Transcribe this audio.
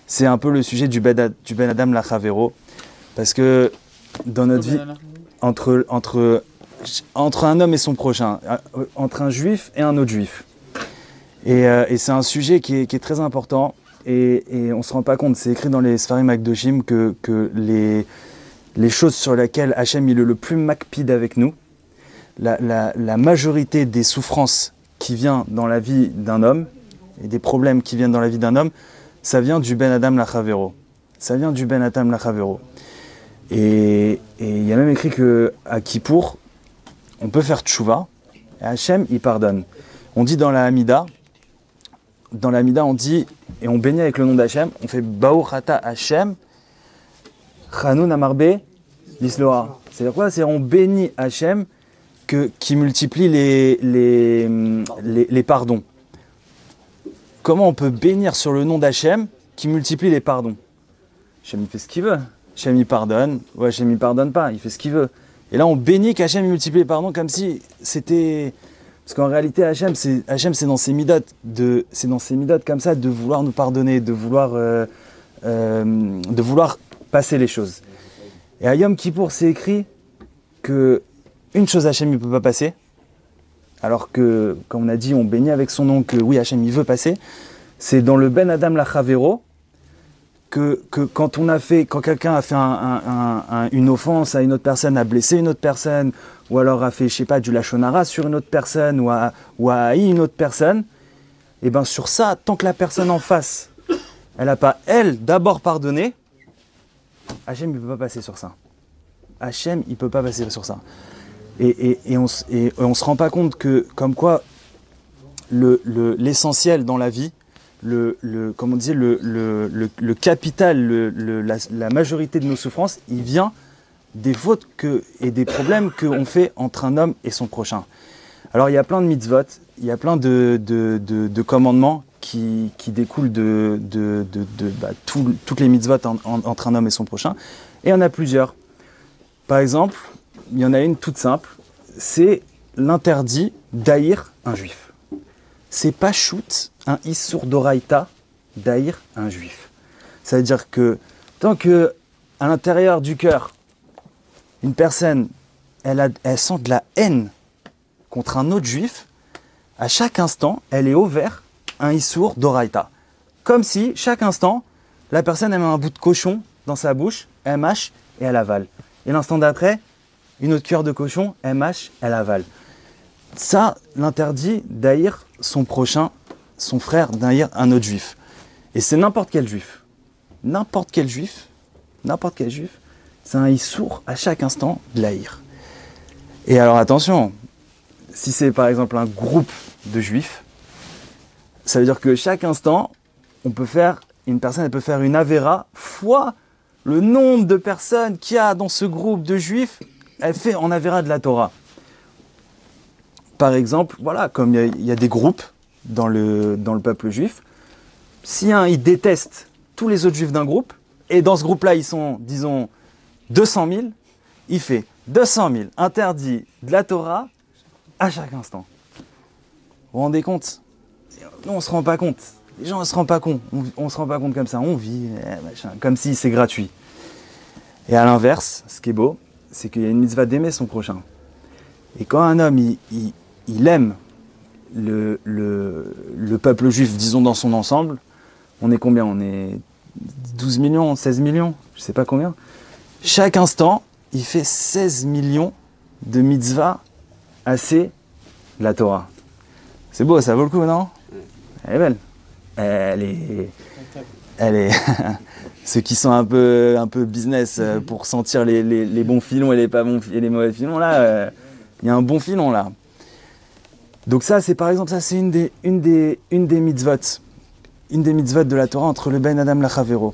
c'est un peu le sujet du Ben Adam Lachavero. Parce que dans notre vie, entre un homme et son prochain, entre un juif et un autre juif. Et c'est un sujet qui est très important. Et on ne se rend pas compte, c'est écrit dans les Sfarim Akdoshim que les choses sur lesquelles Hachem il est le plus makpid avec nous, la majorité des souffrances qui viennent dans la vie d'un homme, et des problèmes qui viennent dans la vie d'un homme, ça vient du Ben Adam Lachavero. Ça vient du Ben Adam Lachavero. Et il y a même écrit qu'à Kippour, on peut faire tchouva, et Hachem il pardonne. On dit dans la Hamida, on dit, et on bénit avec le nom d'Hachem, on fait Baruch Ata Hachem, Chanoun Amarbe, l'Isloa. C'est-à-dire quoi? C'est on bénit Hachem qui multiplie les pardons. Comment on peut bénir sur le nom d'Hachem qui multiplie les pardons? Hachem il fait ce qu'il veut. Hachem il pardonne, ou Hachem il pardonne pas, il fait ce qu'il veut. Et là on bénit qu'Hachem multiplie les pardons comme si c'était... Parce qu'en réalité Hachem c'est dans ses midotes comme ça de vouloir nous pardonner, de vouloir passer les choses. Et à Yom Kippour c'est écrit que une chose Hachem ne peut pas passer, alors que, comme on a dit, on bénit avec son nom que oui, Hachem il veut passer, c'est dans le Ben Adam Lachavero que quand quelqu'un a fait une offense à une autre personne, a blessé une autre personne, ou alors a fait, je sais pas, du lachon hara sur une autre personne, ou a haï une autre personne, et bien sur ça, tant que la personne en face, elle n'a pas, elle, d'abord pardonné, Hachem il ne peut pas passer sur ça. Hachem il ne peut pas passer sur ça. Et on se rend pas compte que, comme quoi, l'essentiel dans la vie, comme on disait, le capital, la majorité de nos souffrances, il vient des fautes et des problèmes qu'on fait entre un homme et son prochain. Alors il y a plein de mitzvot, il y a plein de commandements qui découlent toutes les mitzvot entre un homme et son prochain, et il y en a plusieurs. Par exemple, il y en a une toute simple, c'est l'interdit d'haïr un juif. C'est pas shoot un issour d'oraïta d'haïr un juif. Ça veut dire que tant que à l'intérieur du cœur, une personne, elle sent de la haine contre un autre juif, à chaque instant, elle est ouverte un issour d'oraïta. Comme si, chaque instant, la personne elle met un bout de cochon dans sa bouche, elle mâche et elle avale. Et l'instant d'après, une autre cuillère de cochon, elle mâche, elle avale. Ça, l'interdit d'haïr son prochain, son frère, d'haïr un autre juif. Et c'est n'importe quel juif. N'importe quel juif, c'est un issour à chaque instant de l'haïr. Et alors attention, si c'est par exemple un groupe de juifs, ça veut dire que chaque instant, une personne elle peut faire une avéra fois le nombre de personnes qu'il y a dans ce groupe de juifs, elle fait en avéra de la Torah. Par exemple, voilà, comme il y a des groupes dans le peuple juif, si un il déteste tous les autres juifs d'un groupe, et dans ce groupe-là ils sont, disons, 200 000, il fait 200 000 interdits de la Torah à chaque instant. Vous vous rendez compte? Nous on se rend pas compte. Les gens ne se rendent pas compte. On se rend pas compte comme ça. On vit, machin, comme si c'est gratuit. Et à l'inverse, ce qui est beau, c'est qu'il y a une mitzvah d'aimer son prochain. Et quand un homme, il aime le peuple juif, disons dans son ensemble, on est combien? On est 12 millions, 16 millions, je sais pas combien. Chaque instant, il fait 16 millions de mitzvahs assez de la Torah. C'est beau, ça vaut le coup, non? Elle est belle. Elle est ceux qui sont un peu business pour sentir les bons filons et les mauvais filons là, il y a un bon filon là. Donc ça c'est par exemple une des mitzvot de la Torah entre le Ben Adam Lachavero.